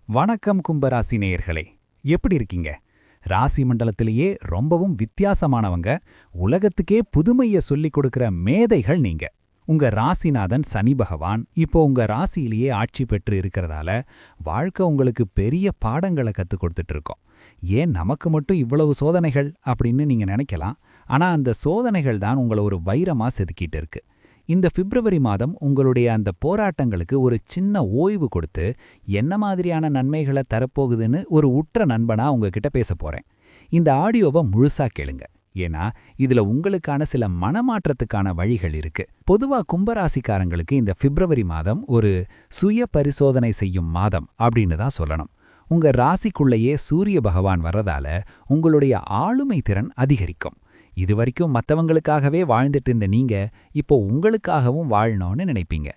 வணக்கம் கும்பராசி நேயர்களே, எப்படி இருக்கீங்க? ராசி மண்டலத்திலேயே ரொம்பவும் வித்தியாசமானவங்க, உலகத்துக்கே புதுமைய சொல்லிக் கொடுக்கிற மேதைகள் நீங்க. உங்க ராசிநாதன் சனி பகவான் இப்போ உங்க ராசியிலேயே ஆட்சி பெற்று இருக்கிறதால வாழ்க்கை உங்களுக்கு பெரிய பாடங்களை கத்துக் கொடுத்துட்டு இருக்கோம். ஏன் நமக்கு மட்டும் இவ்வளவு சோதனைகள் அப்படின்னு நீங்க நினைக்கலாம். ஆனா அந்த சோதனைகள் தான் உங்களை ஒரு வைரமா செதுக்கிட்டு இருக்கு. இந்த பிப்ரவரி மாதம் உங்களுடைய அந்த போராட்டங்களுக்கு ஒரு சின்ன ஓய்வு கொடுத்து என்ன மாதிரியான நன்மைகளை தரப்போகுதுன்னு ஒரு உற்ற நண்பனா உங்ககிட்ட பேச போறேன். இந்த ஆடியோவை முழுசா கேளுங்க. ஏன்னா இதுல உங்களுக்கான சில மனமாற்றத்துக்கான வழிகள் இருக்கு. பொதுவா கும்பராசிக்காரங்களுக்கு இந்த பிப்ரவரி மாதம் ஒரு சுய பரிசோதனை செய்யும் மாதம் அப்படின்னு தான் சொல்லணும். உங்க ராசிக்குள்ளேயே சூரிய பகவான் வர்றதால உங்களுடைய ஆளுமை திறன் அதிகரிக்கும். இதுவரைக்கும் மத்தவங்களுக்காகவே வாழ்ந்துட்டு இருந்த நீங்க இப்போ உங்களுக்காகவும் வாழணும்னு நினைப்பீங்க.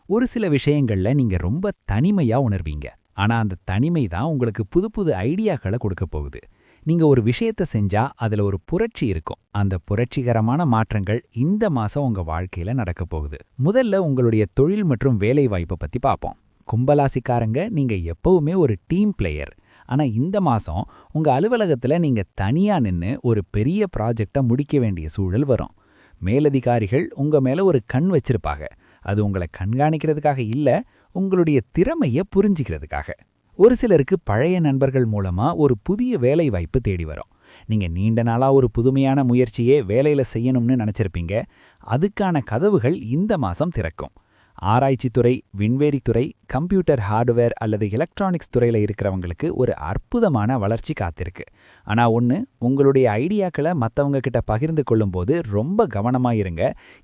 ஒரு சில விஷயங்கள்ல நீங்க ரொம்ப தனிமையா உணர்வீங்க. ஆனா அந்த தனிமை தான் உங்களுக்கு புது புது ஐடியாக்களை கொடுக்க போகுது. நீங்க ஒரு விஷயத்த செஞ்சா அதுல ஒரு புரட்சி இருக்கும். அந்த புரட்சிகரமான மாற்றங்கள் இந்த மாசம் உங்க வாழ்க்கையில நடக்க போகுது. முதல்ல உங்களுடைய தொழில் மற்றும் வேலை வாய்ப்பை பத்தி பார்ப்போம். கும்பராசிக்காரங்க நீங்க எப்பவுமே ஒரு டீம் பிளேயர். ஆனா இந்த மாசம் உங்க அலுவலகத்துல நீங்க தனியா நின்னு ஒரு பெரிய ப்ராஜெக்டை முடிக்க வேண்டிய சூழல் வரும். மேலதிகாரிகள் உங்க மேல ஒரு கண் வச்சிருப்பாங்க. அது உங்களை கண்காணிக்கிறதுக்காக இல்ல, உங்களுடைய திறமைய புரிஞ்சிக்கிறதுக்காக. ஒரு சிலருக்கு பழைய நண்பர்கள் மூலமா ஒரு புதிய வேலை வாய்ப்பு தேடி வரும். நீங்க நீண்ட நாளா ஒரு புதுமையான முயற்சியே வேலையில செய்யணும்னு நினைச்சிருப்பீங்க. அதுக்கான கதவுகள் இந்த மாசம் திறக்கும். ஆராய்ச்சித்துறை, விண்வெளித்துறை, கம்ப்யூட்டர் ஹார்ட்வேர் அல்லது எலக்ட்ரானிக்ஸ் துறையில இருக்கிறவங்களுக்கு ஒரு அற்புதமான வளர்ச்சி காத்திருக்கு. ஆனா உங்களுடைய ஐடியாக்களை மத்தவங்க கிட்ட பகிர்ந்து கொள்ளும்போது ரொம்ப கவனமா இருங்க.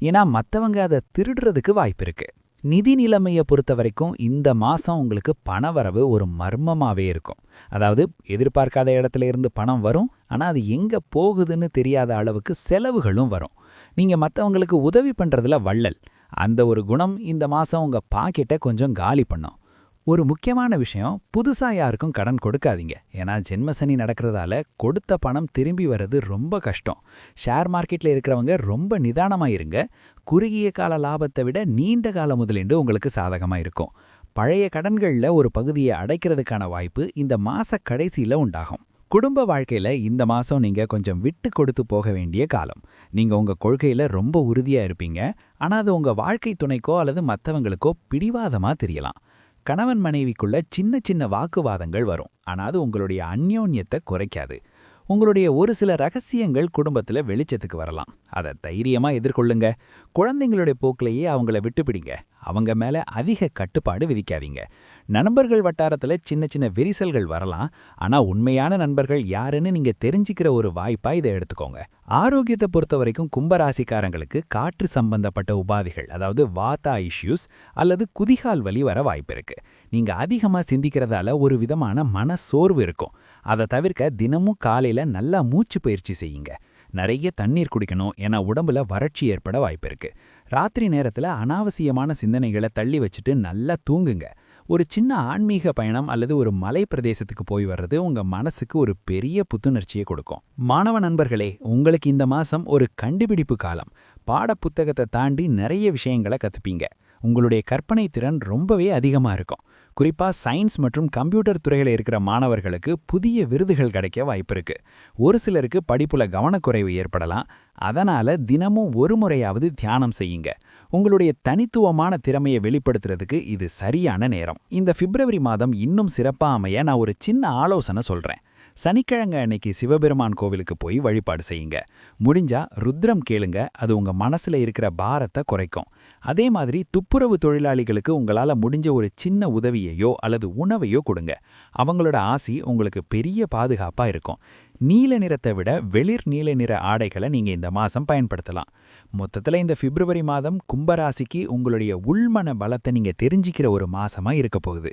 ஏன்னா மத்தவங்க அதை திருடுறதுக்கு வாய்ப்பு இருக்கு. நிதி நிலைமையை பொறுத்த வரைக்கும் இந்த மாசம் உங்களுக்கு பணவரவு ஒரு மர்மமாவே இருக்கும். அதாவது எதிர்பார்க்காத இடத்துல இருந்து பணம் வரும், ஆனா அது எங்க போகுதுன்னு தெரியாத அளவுக்கு செலவுகளும் வரும். நீங்க மத்தவங்களுக்கு உதவி பண்றதுல வள்ளல். அந்த ஒரு குணம் இந்த மாசம் உங்க பாக்கெட்டை கொஞ்சம் காலி பண்ணும். ஒரு முக்கியமான விஷயம், புதுசா யாருக்கும் கடன் கொடுக்காதீங்க. ஏன்னா ஜென்மசனி நடக்கிறதால கொடுத்த பணம் திரும்பி வர்றது ரொம்ப கஷ்டம். ஷேர் மார்க்கெட்ல இருக்கிறவங்க ரொம்ப நிதானமா இருங்க. குறுகிய கால லாபத்தை விட நீண்ட கால முதலீடு உங்களுக்கு சாதகமா இருக்கும். பழைய கடன்கள்ல ஒரு பகுதியை அடைக்கிறதுக்கான வாய்ப்பு இந்த மாச கடைசியில உண்டாகும். குடும்ப வாழ்க்கையில இந்த மாசம் நீங்க கொஞ்சம் விட்டு கொடுத்து போக வேண்டிய காலம். நீங்க உங்க கொள்கையில ரொம்ப உறுதியா இருப்பீங்க. ஆனா அது உங்க வாழ்க்கை துணைக்கோ அல்லது மத்தவங்களுக்கோ பிடிவாதமா தெரியலாம். கணவன் மனைவிக்குள்ள சின்ன சின்ன வாக்குவாதங்கள் வரும். ஆனா அது உங்களுடைய அந்யோன்யத்தை குறைக்காது. உங்களுடைய ஒரு சில ரகசியங்கள் குடும்பத்துல வெளிச்சத்துக்கு வரலாம். அதை தைரியமா எதிர்கொள்ளுங்க. குழந்தைங்களுடைய போக்கிலேயே அவங்கள விட்டுப்பிடிங்க. அவங்க மேல அதிக கட்டுப்பாடு விதிக்காதீங்க. நண்பர்கள் வட்டாரத்துல சின்ன சின்ன விரிசல்கள் வரலாம். ஆனா உண்மையான நண்பர்கள் யாருன்னு நீங்க தெரிஞ்சுக்கிற ஒரு வாய்ப்பா இதை எடுத்துக்கோங்க. ஆரோக்கியத்தை பொறுத்த வரைக்கும் கும்பராசிக்காரங்களுக்கு காற்று சம்பந்தப்பட்ட உபாதைகள், அதாவது வாதா இஷ்யூஸ் அல்லது குதிகால் வலி வர வாய்ப்பு இருக்கு. நீங்க அதிகமா சிந்திக்கிறதால ஒரு விதமான மன சோர்வு இருக்கும். அதை தவிர்க்க தினமும் காலையில நல்லா மூச்சு பயிற்சி செய்யுங்க. நிறைய தண்ணீர் குடிக்கணும், ஏன்னா உடம்புல வறட்சி ஏற்பட வாய்ப்பு இருக்கு. ராத்திரி நேரத்துல அனாவசியமான சிந்தனைகளை தள்ளி வச்சுட்டு நல்லா தூங்குங்க. ஒரு சின்ன ஆன்மீக பயணம் அல்லது ஒரு மலை பிரதேசத்துக்கு போய் வர்றது உங்க மனசுக்கு ஒரு பெரிய புத்துணர்ச்சியை கொடுக்கும். மாணவ நண்பர்களே, உங்களுக்கு இந்த மாசம் ஒரு கண்டுபிடிப்பு காலம். பாடப்புத்தகத்தை தாண்டி நிறைய விஷயங்களை கத்துப்பீங்க. உங்களுடைய கற்பனை திறன் ரொம்பவே அதிகமா இருக்கும். குறிப்பா சயின்ஸ் மற்றும் கம்ப்யூட்டர் துறையில இருக்கிற மாணவர்களுக்கு புதிய விருதுகள் கிடைக்க வாய்ப்பு இருக்கு. ஒரு சிலருக்கு படிப்புல கவனக்குறைவு ஏற்படலாம். அதனால தினமும் ஒரு முறையாவது தியானம் செய்யுங்க. உங்களுடைய தனித்துவமான திறமையை வெளிப்படுத்துறதுக்கு இது சரியான நேரம். இந்த பிப்ரவரி மாதம் இன்னும் சிறப்பா அமைய நான் ஒரு சின்ன ஆலோசனை சொல்றேன். சனிக்கிழமை அன்னைக்கு சிவபெருமான் கோவிலுக்கு போய் வழிபாடு செய்யுங்க. முடிஞ்சா ருத்ரம் கேளுங்க. அது உங்க மனசுல இருக்கிற பாரத்தை குறைக்கும். அதே மாதிரி துப்புரவு தொழிலாளிகளுக்கு உங்களால முடிஞ்ச ஒரு சின்ன உதவியையோ அல்லது உணவையோ கொடுங்க. அவங்களோட ஆசி உங்களுக்கு பெரிய பாதுகாப்பா இருக்கும். நீல நிறத்தை விட வெளிர் நீல நிற ஆடைகளை நீங்க இந்த மாசம் பயன்படுத்தலாம். மொத்தத்துல இந்த பிப்ரவரி மாதம் கும்பராசிக்கு உங்களுடைய உள்மன பலத்தை நீங்க தெரிஞ்சிக்கிற ஒரு மாசமா இருக்க போகுது.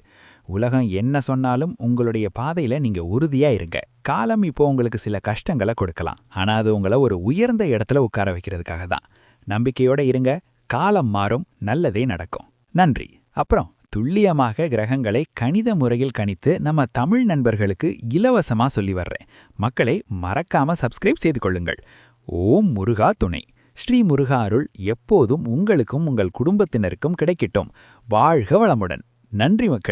உலகம் என்ன சொன்னாலும் உங்களுடைய பாதையில நீங்க உறுதியா இருங்க. காலம் இப்போ உங்களுக்கு சில கஷ்டங்களை கொடுக்கலாம். ஆனா அது உங்களை ஒரு உயர்ந்த இடத்துல உட்கார வைக்கிறதுக்காக தான். நம்பிக்கையோட இருங்க. காலம் மாறும், நல்லதே நடக்கும். நன்றி. அப்புறம் துல்லியமாக கிரகங்களை கணித முறையில் கணித்து நம்ம தமிழ் நண்பர்களுக்கு இலவசமா சொல்லி வர்றேன். மக்களை மறக்காம சப்ஸ்கிரைப் செய்து கொள்ளுங்கள். ஓம் முருகா துணை. ஸ்ரீ முருகா அருள் எப்போதும் உங்களுக்கும் உங்கள் குடும்பத்தினருக்கும் கிடைக்கட்டும். வாழ்க வளமுடன். நன்றி மக்கள்.